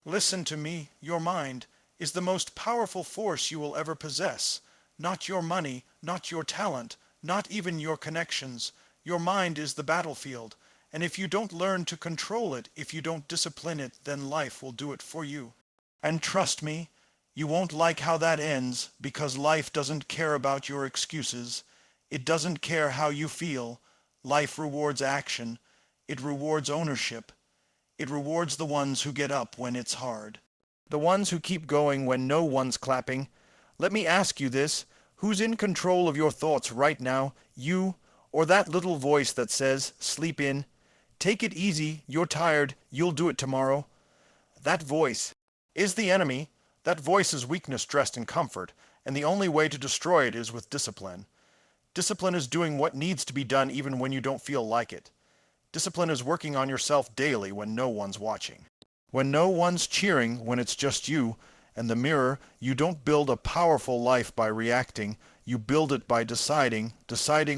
Listen to me. Your mind is the most powerful force you will ever possess. Not your money, not your talent, not even your connections. Your mind is the battlefield. And if you don't learn to control it, if you don't discipline it, then life will do it for you. And trust me, you won't like how that ends, because life doesn't care about your excuses. It doesn't care how you feel. Life rewards action. It rewards ownership. It rewards the ones who get up when it's hard. The ones who keep going when no one's clapping. Let me ask you this. Who's in control of your thoughts right now? You or that little voice that says, sleep in? Take it easy. You're tired. You'll do it tomorrow. That voice is the enemy. That voice is weakness dressed in comfort, and the only way to destroy it is with discipline. Discipline is doing what needs to be done even when you don't feel like it. Discipline is working on yourself daily when no one's watching. When no one's cheering, when it's just you and the mirror, you don't build a powerful life by reacting. You build it by deciding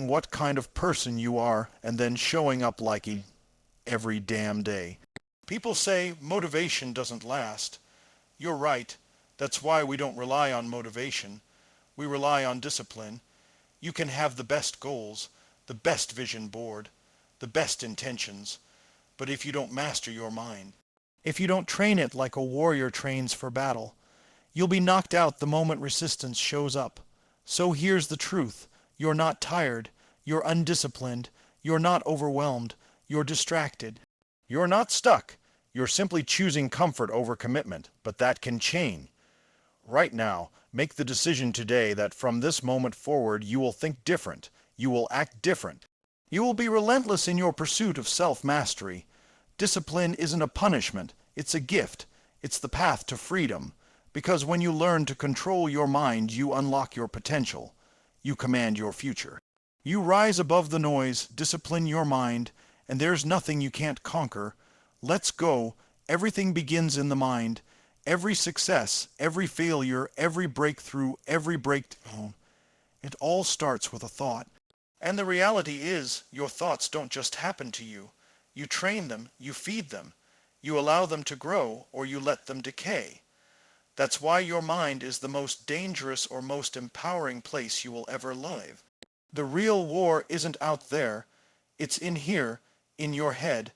what kind of person you are, and then showing up like it every damn day. People say motivation doesn't last. You're right. That's why we don't rely on motivation. We rely on discipline. You can have the best goals, the best vision board, the best intentions, but if you don't master your mind, if you don't train it like a warrior trains for battle, you'll be knocked out the moment resistance shows up. So here's the truth. You're not tired. You're undisciplined. You're not overwhelmed. You're distracted. You're not stuck. You're simply choosing comfort over commitment, but that can change. Right now, make the decision today that from this moment forward you will think different. You will act different. You will be relentless in your pursuit of self-mastery. Discipline isn't a punishment. It's a gift. It's the path to freedom. Because when you learn to control your mind, you unlock your potential. You command your future. You rise above the noise, discipline your mind, and there's nothing you can't conquer. Let's go. Everything begins in the mind. Every success, every failure, every breakthrough, every breakdown, it all starts with a thought. And the reality is, your thoughts don't just happen to you. You train them, you feed them. You allow them to grow, or you let them decay. That's why your mind is the most dangerous or most empowering place you will ever live. The real war isn't out there. It's in here, in your head.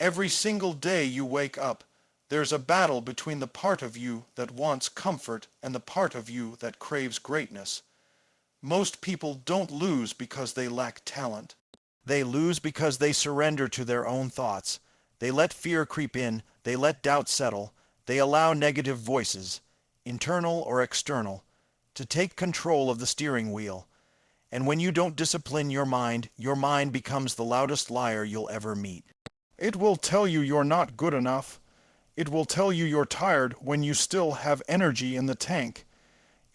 Every single day you wake up, there's a battle between the part of you that wants comfort and the part of you that craves greatness. Most people don't lose because they lack talent. They lose because they surrender to their own thoughts. They let fear creep in. They let doubt settle. They allow negative voices, internal or external, to take control of the steering wheel. And when you don't discipline your mind becomes the loudest liar you'll ever meet. It will tell you you're not good enough. It will tell you you're tired when you still have energy in the tank.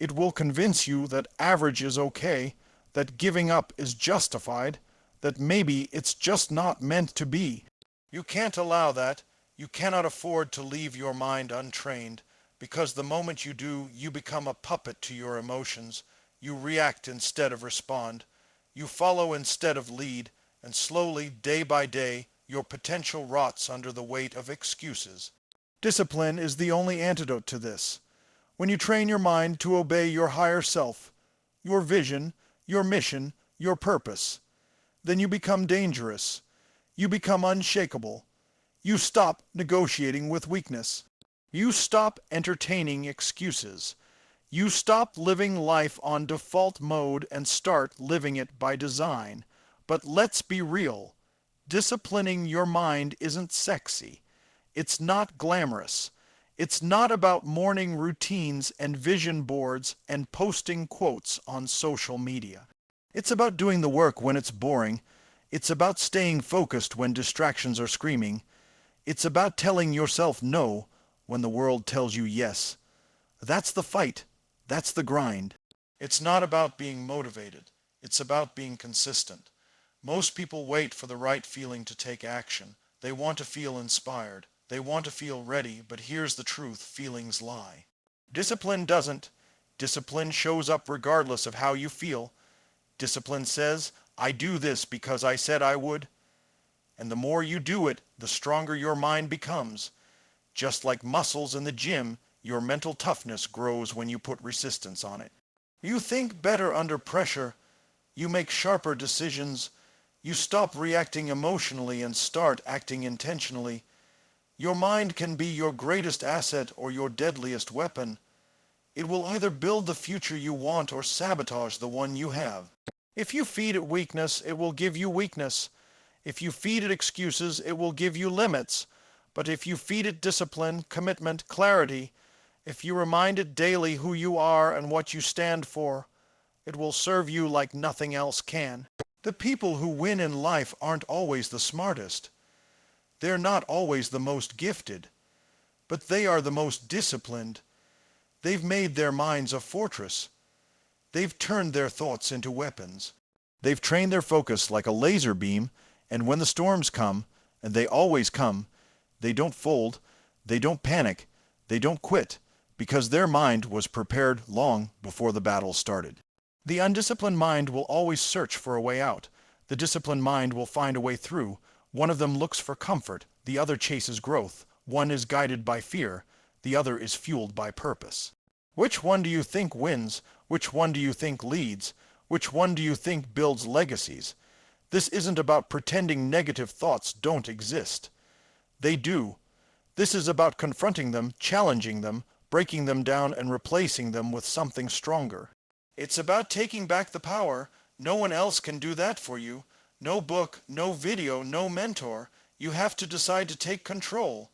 It will convince you that average is okay, that giving up is justified, that maybe it's just not meant to be. You can't allow that. You cannot afford to leave your mind untrained, because the moment you do, you become a puppet to your emotions. You react instead of respond. You follow instead of lead, and slowly, day by day, your potential rots under the weight of excuses. Discipline is the only antidote to this. When you train your mind to obey your higher self, your vision, your mission, your purpose, then you become dangerous. You become unshakable. You stop negotiating with weakness. You stop entertaining excuses. You stop living life on default mode and start living it by design. But let's be real. Disciplining your mind isn't sexy. It's not glamorous. It's not about morning routines and vision boards and posting quotes on social media. It's about doing the work when it's boring. It's about staying focused when distractions are screaming. It's about telling yourself no when the world tells you yes. That's the fight. That's the grind. It's not about being motivated. It's about being consistent. Most people wait for the right feeling to take action. They want to feel inspired. They want to feel ready, but here's the truth, feelings lie. Discipline doesn't. Discipline shows up regardless of how you feel. Discipline says, I do this because I said I would. And the more you do it, the stronger your mind becomes. Just like muscles in the gym, your mental toughness grows when you put resistance on it. You think better under pressure. You make sharper decisions. You stop reacting emotionally and start acting intentionally. Your mind can be your greatest asset or your deadliest weapon. It will either build the future you want or sabotage the one you have. If you feed it weakness, it will give you weakness. If you feed it excuses, it will give you limits. But if you feed it discipline, commitment, clarity, if you remind it daily who you are and what you stand for, it will serve you like nothing else can. The people who win in life aren't always the smartest. They're not always the most gifted. But they are the most disciplined. They've made their minds a fortress. They've turned their thoughts into weapons. They've trained their focus like a laser beam, and when the storms come, and they always come, they don't fold, they don't panic, they don't quit, because their mind was prepared long before the battle started. The undisciplined mind will always search for a way out. The disciplined mind will find a way through. One of them looks for comfort, the other chases growth. One is guided by fear, the other is fueled by purpose. Which one do you think wins? Which one do you think leads? Which one do you think builds legacies? This isn't about pretending negative thoughts don't exist. They do. This is about confronting them, challenging them, breaking them down and replacing them with something stronger. It's about taking back the power. No one else can do that for you. No book, no video, no mentor. You have to decide to take control.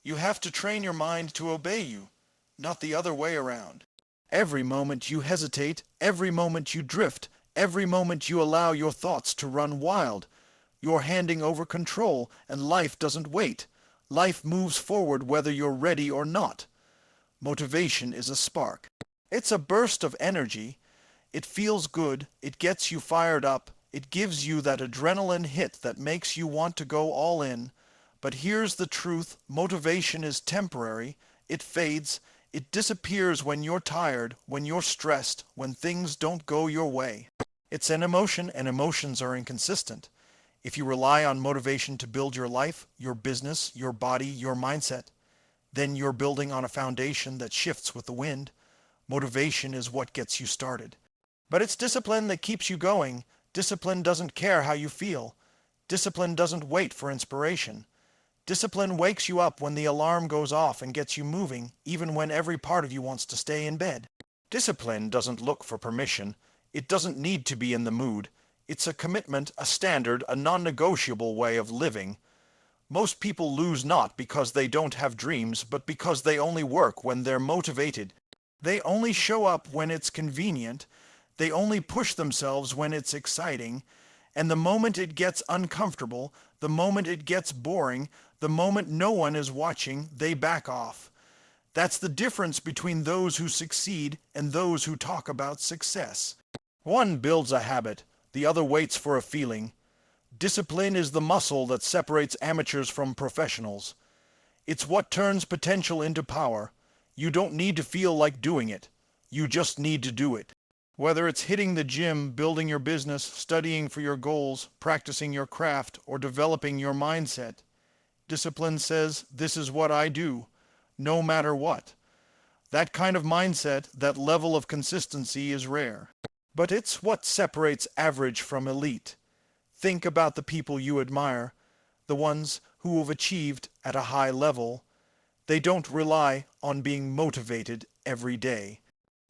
You have to train your mind to obey you, not the other way around. Every moment you hesitate, every moment you drift, every moment you allow your thoughts to run wild, you're handing over control, and life doesn't wait. Life moves forward whether you're ready or not. Motivation is a spark. It's a burst of energy. It feels good. It gets you fired up. It gives you that adrenaline hit that makes you want to go all in. But here's the truth. Motivation is temporary. It fades. It disappears when you're tired, when you're stressed, when things don't go your way. It's an emotion, and emotions are inconsistent. If you rely on motivation to build your life, your business, your body, your mindset, then you're building on a foundation that shifts with the wind. Motivation is what gets you started. But it's discipline that keeps you going. Discipline doesn't care how you feel. Discipline doesn't wait for inspiration. Discipline wakes you up when the alarm goes off and gets you moving, even when every part of you wants to stay in bed. Discipline doesn't look for permission. It doesn't need to be in the mood. It's a commitment, a standard, a non-negotiable way of living. Most people lose not because they don't have dreams, but because they only work when they're motivated. They only show up when it's convenient. They only push themselves when it's exciting. And the moment it gets uncomfortable, the moment it gets boring, the moment no one is watching, they back off. That's the difference between those who succeed and those who talk about success. One builds a habit, the other waits for a feeling. Discipline is the muscle that separates amateurs from professionals. It's what turns potential into power. You don't need to feel like doing it. You just need to do it. Whether it's hitting the gym, building your business, studying for your goals, practicing your craft, or developing your mindset, discipline says, this is what I do, no matter what. That kind of mindset, that level of consistency is rare. But it's what separates average from elite. Think about the people you admire, the ones who have achieved at a high level. They don't rely on being motivated every day.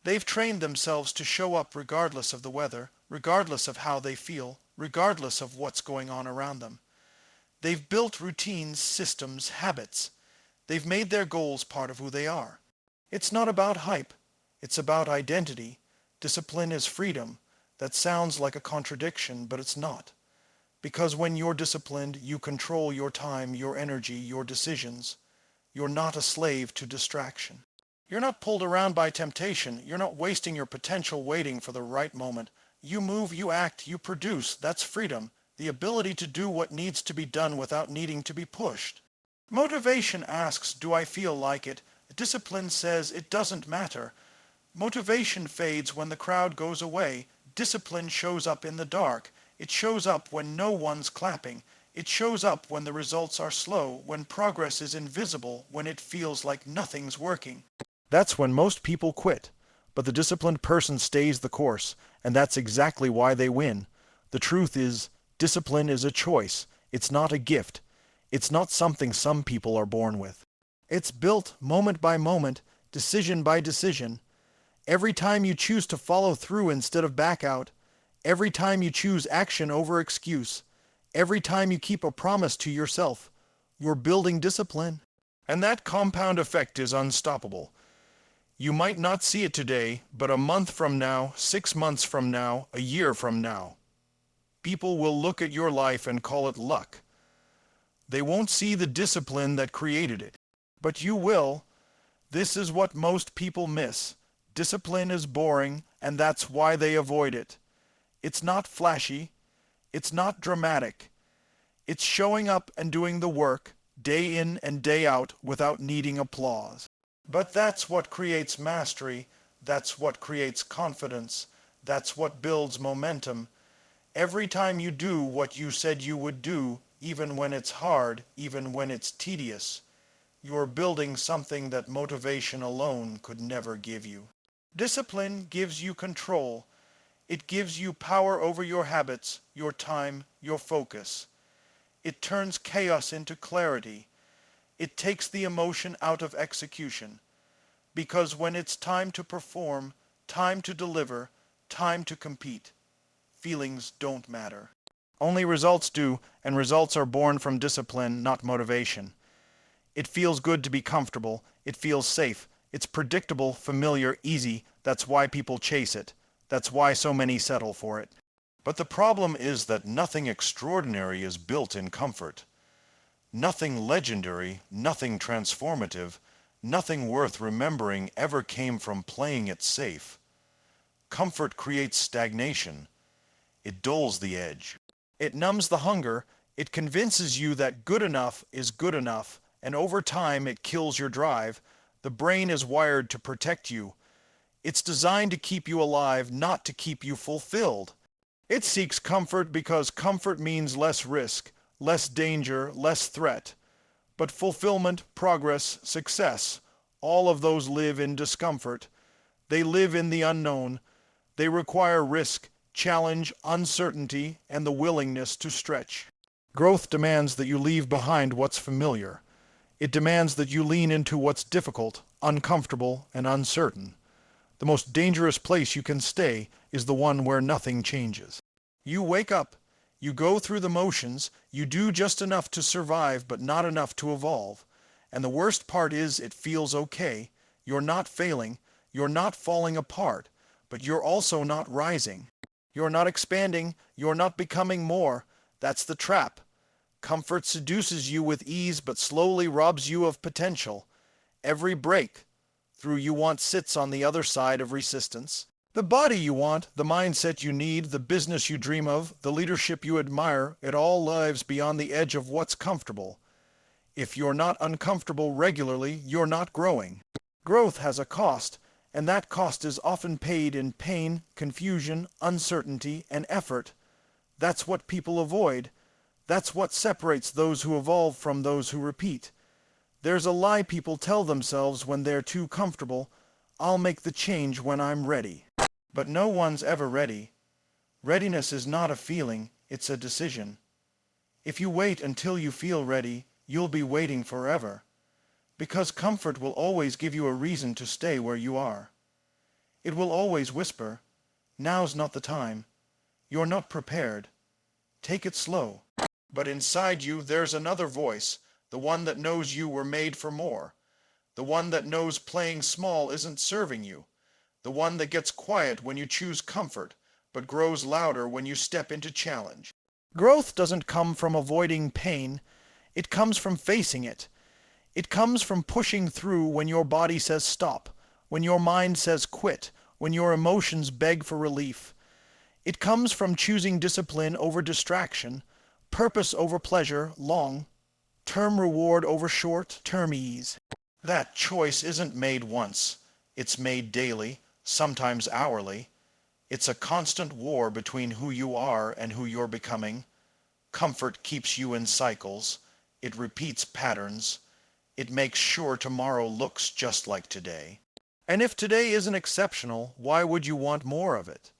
They've trained themselves to show up regardless of the weather, regardless of how they feel, regardless of what's going on around them. They've built routines, systems, habits. They've made their goals part of who they are. It's not about hype. It's about identity. Discipline is freedom. That sounds like a contradiction, but it's not. Because when you're disciplined, you control your time, your energy, your decisions. You're not a slave to distraction. You're not pulled around by temptation. You're not wasting your potential waiting for the right moment. You move, you act, you produce. That's freedom. The ability to do what needs to be done without needing to be pushed. Motivation asks, do I feel like it? Discipline says it doesn't matter. Motivation fades when the crowd goes away. Discipline shows up in the dark. It shows up when no one's clapping. It shows up when the results are slow, when progress is invisible, when it feels like nothing's working. That's when most people quit. But the disciplined person stays the course, and that's exactly why they win. The truth is, discipline is a choice. It's not a gift. It's not something some people are born with. It's built moment by moment, decision by decision. Every time you choose to follow through instead of back out, every time you choose action over excuse, every time you keep a promise to yourself, you're building discipline. And that compound effect is unstoppable. You might not see it today, but a month from now, 6 months from now, a year from now, people will look at your life and call it luck. They won't see the discipline that created it. But you will. This is what most people miss. Discipline is boring, and that's why they avoid it. It's not flashy. It's not dramatic. It's showing up and doing the work, day in and day out, without needing applause. But that's what creates mastery. That's what creates confidence. That's what builds momentum. Every time you do what you said you would do, even when it's hard, even when it's tedious, you're building something that motivation alone could never give you. Discipline gives you control. It gives you power over your habits, your time, your focus. It turns chaos into clarity. It takes the emotion out of execution. Because when it's time to perform, time to deliver, time to compete, feelings don't matter. Only results do, and results are born from discipline, not motivation. It feels good to be comfortable. It feels safe. It's predictable, familiar, easy. That's why people chase it. That's why so many settle for it. But the problem is that nothing extraordinary is built in comfort. Nothing legendary, nothing transformative, nothing worth remembering ever came from playing it safe. Comfort creates stagnation. It dulls the edge. It numbs the hunger. It convinces you that good enough is good enough, and over time it kills your drive. The brain is wired to protect you. It's designed to keep you alive, not to keep you fulfilled. It seeks comfort because comfort means less risk, less danger, less threat. But fulfillment, progress, success, all of those live in discomfort. They live in the unknown. They require risk, challenge, uncertainty, and the willingness to stretch. Growth demands that you leave behind what's familiar. It demands that you lean into what's difficult, uncomfortable, and uncertain. The most dangerous place you can stay is the one where nothing changes. You wake up, you go through the motions, you do just enough to survive but not enough to evolve. And the worst part is it feels okay. You're not failing, you're not falling apart, but you're also not rising. You're not expanding, you're not becoming more. That's the trap. Comfort seduces you with ease but slowly robs you of potential. Every break through you want sits on the other side of resistance. The body you want, the mindset you need, the business you dream of, the leadership you admire, it all lives beyond the edge of what's comfortable. If you're not uncomfortable regularly, you're not growing. Growth has a cost, and that cost is often paid in pain, confusion, uncertainty, and effort. That's what people avoid. That's what separates those who evolve from those who repeat. There's a lie people tell themselves when they're too comfortable. I'll make the change when I'm ready. But no one's ever ready. Readiness is not a feeling, it's a decision. If you wait until you feel ready, you'll be waiting forever. Because comfort will always give you a reason to stay where you are. It will always whisper, now's not the time. You're not prepared. Take it slow. But inside you there's another voice, the one that knows you were made for more. The one that knows playing small isn't serving you. The one that gets quiet when you choose comfort, but grows louder when you step into challenge. Growth doesn't come from avoiding pain. It comes from facing it. It comes from pushing through when your body says stop, when your mind says quit, when your emotions beg for relief. It comes from choosing discipline over distraction, purpose over pleasure, long-term reward over short-term ease. That choice isn't made once. It's made daily, sometimes hourly. It's a constant war between who you are and who you're becoming. Comfort keeps you in cycles. It repeats patterns. It makes sure tomorrow looks just like today. And if today isn't exceptional, why would you want more of it?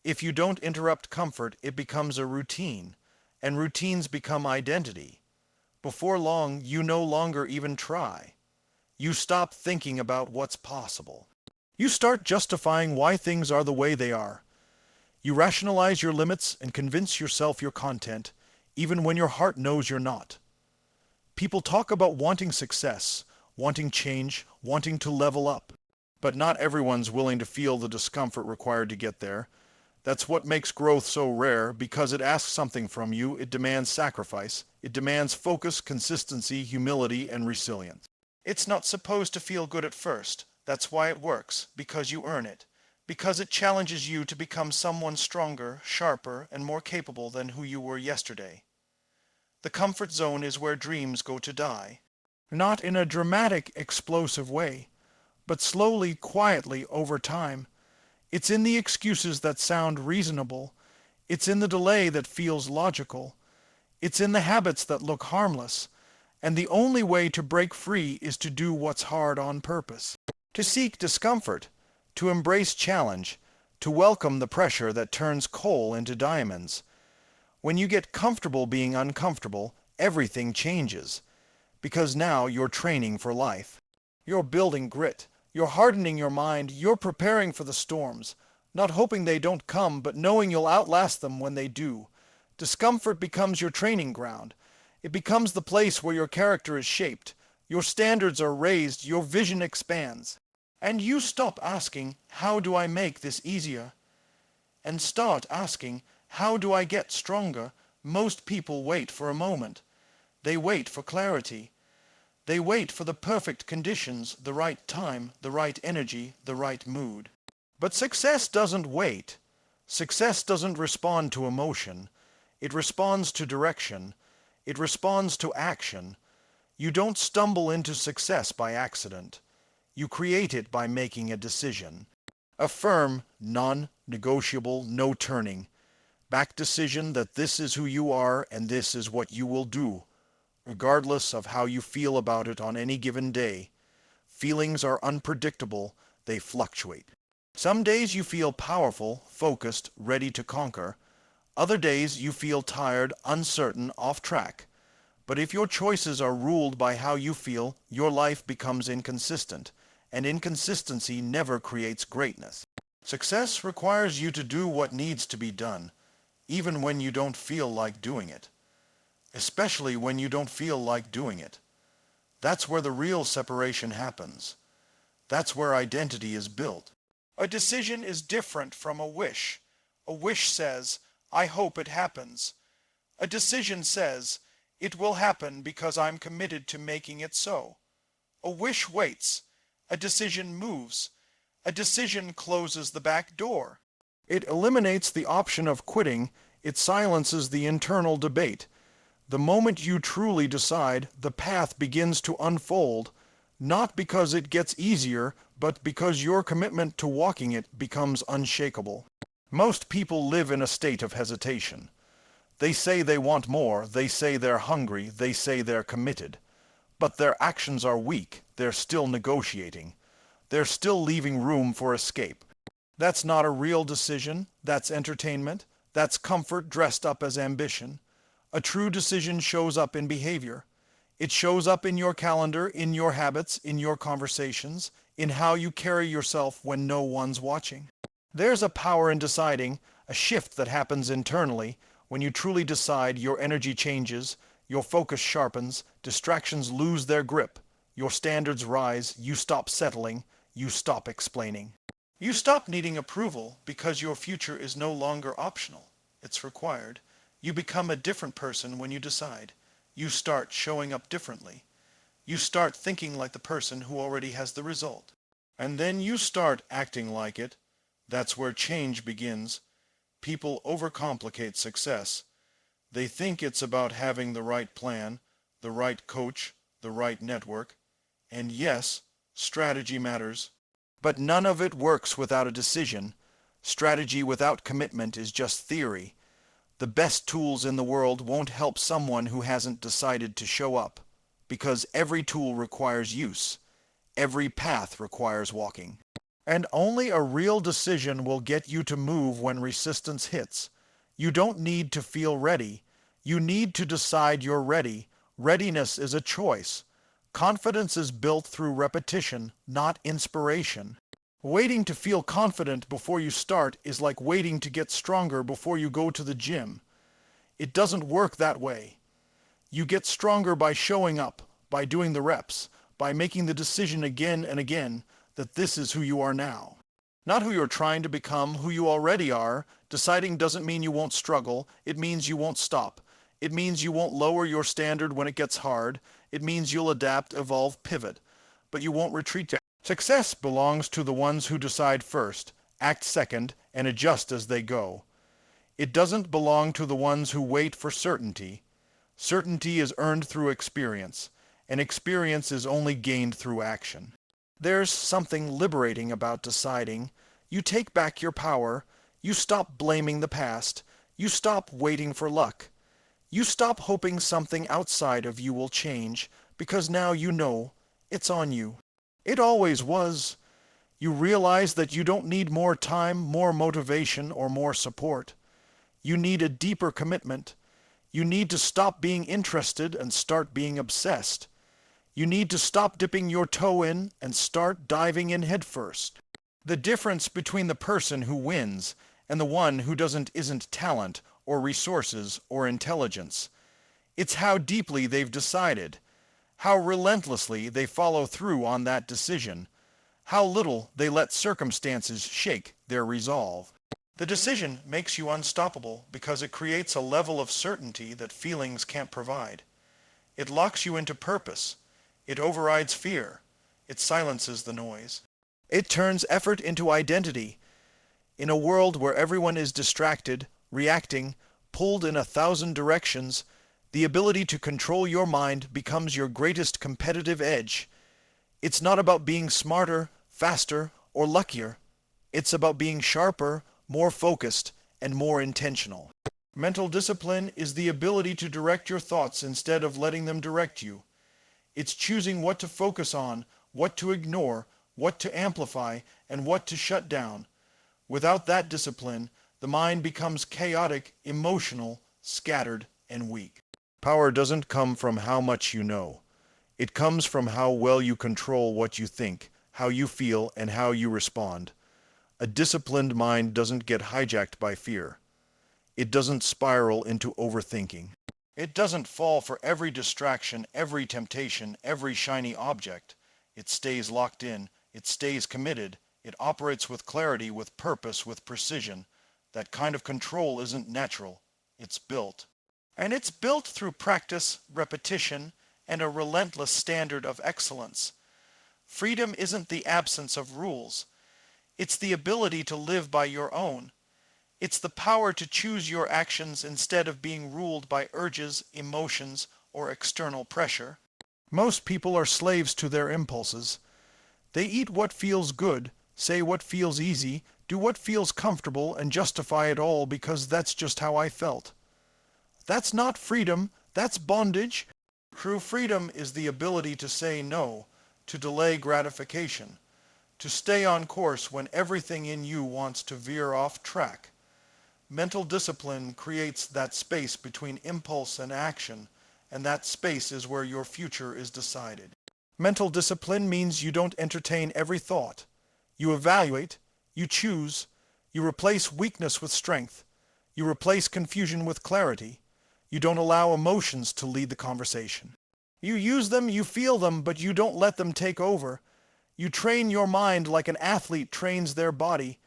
If you don't interrupt comfort, it becomes a routine, and routines become identity. Before long, you no longer even try. You stop thinking about what's possible. You start justifying why things are the way they are. You rationalize your limits and convince yourself you're content, even when your heart knows you're not. People talk about wanting success, wanting change, wanting to level up. But not everyone's willing to feel the discomfort required to get there. That's what makes growth so rare, because it asks something from you. It demands sacrifice. It demands focus, consistency, humility, and resilience. It's not supposed to feel good at first. That's why it works, because you earn it. Because it challenges you to become someone stronger, sharper, and more capable than who you were yesterday. The comfort zone is where dreams go to die. Not in a dramatic, explosive way, but slowly, quietly, over time. It's in the excuses that sound reasonable. It's in the delay that feels logical. It's in the habits that look harmless. And the only way to break free is to do what's hard on purpose. To seek discomfort, to embrace challenge, to welcome the pressure that turns coal into diamonds. When you get comfortable being uncomfortable, everything changes. Because now you're training for life. You're building grit. You're hardening your mind. You're preparing for the storms. Not hoping they don't come, but knowing you'll outlast them when they do. Discomfort becomes your training ground. It becomes the place where your character is shaped. Your standards are raised. Your vision expands. And you stop asking, how do I make this easier? And start asking, how do I get stronger? Most people wait for a moment. They wait for clarity. They wait for the perfect conditions, the right time, the right energy, the right mood. But success doesn't wait. Success doesn't respond to emotion. It responds to direction. It responds to action. You don't stumble into success by accident. You create it by making a decision. A firm, non-negotiable, no turning back decision that this is who you are and this is what you will do, regardless of how you feel about it on any given day. Feelings are unpredictable. They fluctuate. Some days you feel powerful, focused, ready to conquer. Other days you feel tired, uncertain, off track. But if your choices are ruled by how you feel, your life becomes inconsistent, and inconsistency never creates greatness. Success requires you to do what needs to be done, even when you don't feel like doing it. Especially when you don't feel like doing it. That's where the real separation happens. That's where identity is built. A decision is different from a wish. A wish says, I hope it happens. A decision says, it will happen because I'm committed to making it so. A wish waits. A decision moves. A decision closes the back door. It eliminates the option of quitting. It silences the internal debate. The moment you truly decide, the path begins to unfold, not because it gets easier, but because your commitment to walking it becomes unshakable. Most people live in a state of hesitation. They say they want more, they say they're hungry, they say they're committed. But their actions are weak. They're still negotiating. They're still leaving room for escape. That's not a real decision. That's entertainment. That's comfort dressed up as ambition. A true decision shows up in behavior. It shows up in your calendar, in your habits, in your conversations, in how you carry yourself when no one's watching. There's a power in deciding, a shift that happens internally. When you truly decide, your energy changes, your focus sharpens, distractions lose their grip, your standards rise, you stop settling, you stop explaining. You stop needing approval because your future is no longer optional. It's required. You become a different person when you decide. You start showing up differently. You start thinking like the person who already has the result. And then you start acting like it. That's where change begins. People overcomplicate success. They think it's about having the right plan, the right coach, the right network. And yes, strategy matters. But none of it works without a decision. Strategy without commitment is just theory. The best tools in the world won't help someone who hasn't decided to show up, because every tool requires use. Every path requires walking. And only a real decision will get you to move when resistance hits. You don't need to feel ready. You need to decide you're ready. Readiness is a choice. Confidence is built through repetition, not inspiration. Waiting to feel confident before you start is like waiting to get stronger before you go to the gym. It doesn't work that way. You get stronger by showing up, by doing the reps, by making the decision again and again that this is who you are now. Not who you're trying to become, who you already are. Deciding doesn't mean you won't struggle. It means you won't stop. It means you won't lower your standard when it gets hard. It means you'll adapt, evolve, pivot. But you won't retreat. Success belongs to the ones who decide first, act second, and adjust as they go. It doesn't belong to the ones who wait for certainty. Certainty is earned through experience, and experience is only gained through action. There's something liberating about deciding. You take back your power. You stop blaming the past. You stop waiting for luck. You stop hoping something outside of you will change, because now you know it's on you. It always was. You realize that you don't need more time, more motivation, or more support. You need a deeper commitment. You need to stop being interested and start being obsessed. You need to stop dipping your toe in and start diving in headfirst. The difference between the person who wins and the one who isn't talent or resources or intelligence. It's how deeply they've decided, how relentlessly they follow through on that decision, how little they let circumstances shake their resolve. The decision makes you unstoppable because it creates a level of certainty that feelings can't provide. It locks you into purpose. It overrides fear. It silences the noise. It turns effort into identity. In a world where everyone is distracted, reacting, pulled in 1,000 directions, the ability to control your mind becomes your greatest competitive edge. It's not about being smarter, faster, or luckier. It's about being sharper, more focused, and more intentional. Mental discipline is the ability to direct your thoughts instead of letting them direct you. It's choosing what to focus on, what to ignore, what to amplify, and what to shut down. Without that discipline, the mind becomes chaotic, emotional, scattered, and weak. Power doesn't come from how much you know. It comes from how well you control what you think, how you feel, and how you respond. A disciplined mind doesn't get hijacked by fear. It doesn't spiral into overthinking. It doesn't fall for every distraction, every temptation, every shiny object. It stays locked in. It stays committed. It operates with clarity, with purpose, with precision. That kind of control isn't natural. It's built. And it's built through practice, repetition, and a relentless standard of excellence. Freedom isn't the absence of rules. It's the ability to live by your own. It's the power to choose your actions instead of being ruled by urges, emotions, or external pressure. Most people are slaves to their impulses. They eat what feels good, say what feels easy, do what feels comfortable, and justify it all because that's just how I felt. That's not freedom, that's bondage. True freedom is the ability to say no, to delay gratification, to stay on course when everything in you wants to veer off track. Mental discipline creates that space between impulse and action, and that space is where your future is decided. Mental discipline means you don't entertain every thought. You evaluate, you choose, you replace weakness with strength, you replace confusion with clarity. You don't allow emotions to lead the conversation. You use them, you feel them, but you don't let them take over. You train your mind like an athlete trains their body.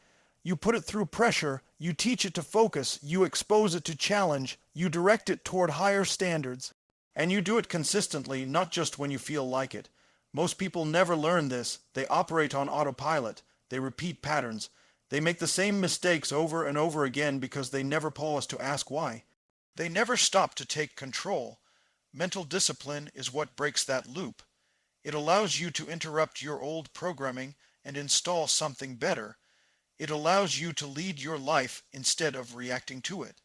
You put it through pressure, you teach it to focus, you expose it to challenge, you direct it toward higher standards. And you do it consistently, not just when you feel like it. Most people never learn this. They operate on autopilot. They repeat patterns. They make the same mistakes over and over again because they never pause to ask why. They never stop to take control. Mental discipline is what breaks that loop. It allows you to interrupt your old programming and install something better. It allows you to lead your life instead of reacting to it.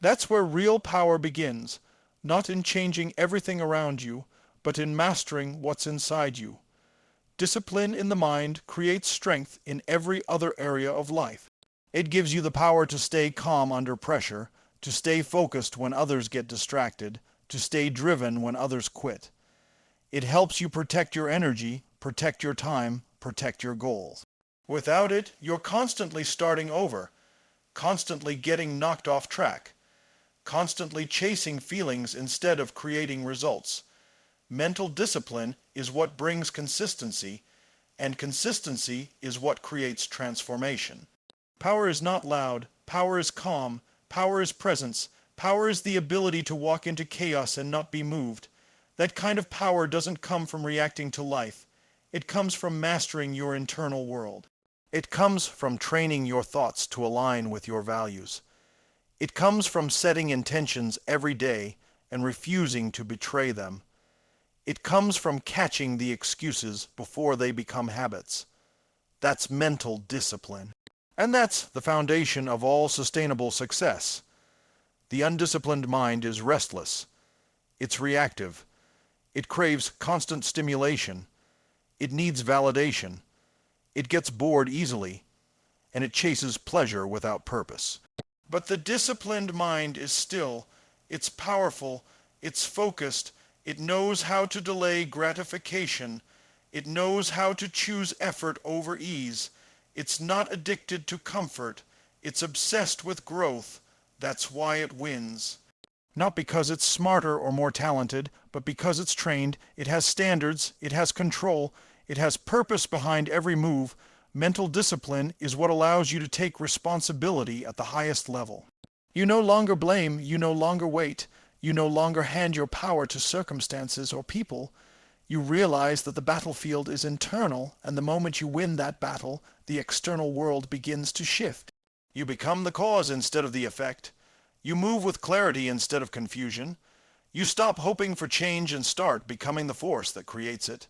That's where real power begins, not in changing everything around you, but in mastering what's inside you. Discipline in the mind creates strength in every other area of life. It gives you the power to stay calm under pressure, to stay focused when others get distracted, to stay driven when others quit. It helps you protect your energy, protect your time, protect your goals. Without it, you're constantly starting over, constantly getting knocked off track, constantly chasing feelings instead of creating results. Mental discipline is what brings consistency, and consistency is what creates transformation. Power is not loud, power is calm, power is presence, power is the ability to walk into chaos and not be moved. That kind of power doesn't come from reacting to life. It comes from mastering your internal world. It comes from training your thoughts to align with your values. It comes from setting intentions every day and refusing to betray them. It comes from catching the excuses before they become habits. That's mental discipline. And that's the foundation of all sustainable success. The undisciplined mind is restless. It's reactive. It craves constant stimulation. It needs validation. It gets bored easily. And it chases pleasure without purpose. But the disciplined mind is still, it's powerful, it's focused, it knows how to delay gratification, it knows how to choose effort over ease, it's not addicted to comfort, it's obsessed with growth, that's why it wins. Not because it's smarter or more talented, but because it's trained, it has standards, it has control, it has purpose behind every move. Mental discipline is what allows you to take responsibility at the highest level. You no longer blame, you no longer wait, you no longer hand your power to circumstances or people. You realize that the battlefield is internal, and the moment you win that battle, the external world begins to shift. You become the cause instead of the effect. You move with clarity instead of confusion. You stop hoping for change and start becoming the force that creates it.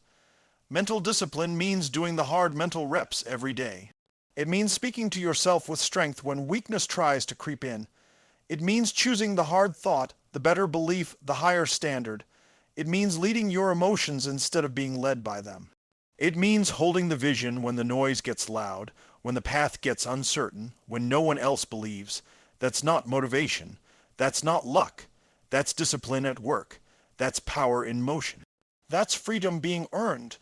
Mental discipline means doing the hard mental reps every day. It means speaking to yourself with strength when weakness tries to creep in. It means choosing the hard thought, the better belief, the higher standard. It means leading your emotions instead of being led by them. It means holding the vision when the noise gets loud, when the path gets uncertain, when no one else believes. That's not motivation. That's not luck. That's discipline at work. That's power in motion. That's freedom being earned.